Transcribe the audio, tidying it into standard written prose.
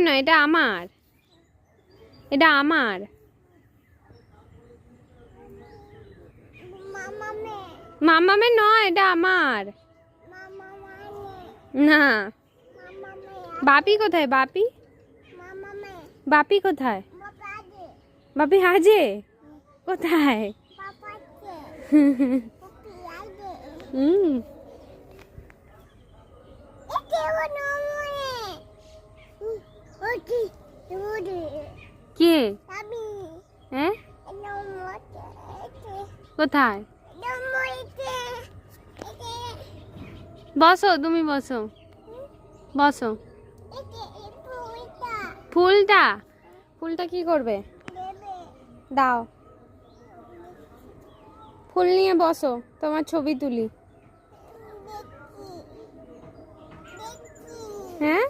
না, এটা আমার, এটা আমার। মামামে নয়, এটা আমার না। বাপি কোথায়? বাপি, বাপি কোথায়? বাপি হাজে কোথায়? হুম। কে? হ্যাঁ, কোথায়? বসো, তুমি বসো, বসো। ফুলটা, ফুলটা কি করবে? দাও, ফুল নিয়ে বসো, তোমার ছবি তুলি। হ্যাঁ।